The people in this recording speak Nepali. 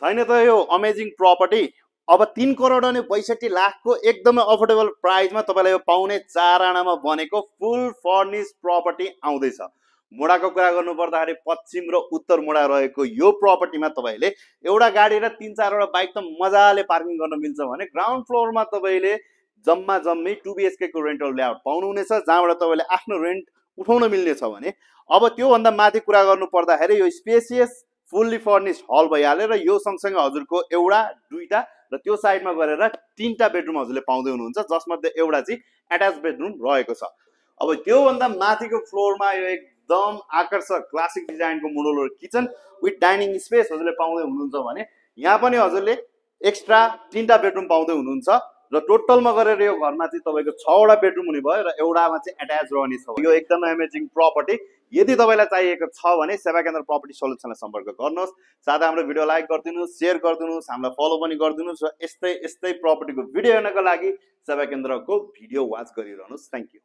छैन त यो अमेजिङ प्रपर्टी। अब 3 करोड अनि 62 लाखको एकदमै अफोर्डेबल प्राइसमा तपाईँलाई यो पाउने 4 आनामा बनेको फुल फर्निश प्रपर्टी आउँदैछ। मुडाको कुरा गर्नु पर्दाखेरि पश्चिम र उत्तर मुडा रहेको यो प्रपर्टीमा तपाईँले एउटा गाडी र 3-4 वटा बाइक त मजाले पार्किङ गर्न मिल्छ भने ग्राउन्ड फ्लोरमा तपाईँले जम्मा जम्मी 2 BHK को रेन्टल लेआउट पाउनुहुनेछ, जहाँबाट तपाईँले आफ्नो रेन्ट उठाउन मिल्नेछ भने अब त्योभन्दा माथि कुरा गर्नु पर्दाखेरि यो स्पेसियस फुल्ली फर्निश हल भइहाल्यो र यो सँगसँगै हजुरको एउटा दुईटा र त्यो साइडमा गरेर 3टा बेडरुम हजुरले पाउँदै हुनुहुन्छ, जसमध्ये एउटा चाहिँ एट्याच बेडरुम रहेको छ। अब त्योभन्दा माथिको फ्लोरमा यो एकदम आकर्षक क्लासिक डिजाइनको modular kitchen with dining space हजुरले पाउँदै हुनुहुन्छ भने यहाँ पनि हजुरले एक्स्ट्रा 3टा बेडरुम पाउँदै हुनुहुन्छ र टोटलमा गरेर यो घरमा चाहिँ तपाईँको 6वटा बेडरुम हुने भयो र एउटामा चाहिँ एट्याच रहने छ। यो एकदमै अमेजिङ प्रपर्टी। यदि तपाईँलाई चाहिएको छ भने सेवा केन्द्र प्रपर्टी सल्युसनलाई सम्पर्क गर्नुहोस्। साथै हाम्रो भिडियो लाइक गरिदिनुहोस्, सेयर गरिदिनुहोस्, हामीलाई फलो पनि गरिदिनुहोस् र यस्तै प्रपर्टीको भिडियो हेर्नको लागि सेवा केन्द्रको भिडियो वाच गरिरहनुहोस्। Thank you.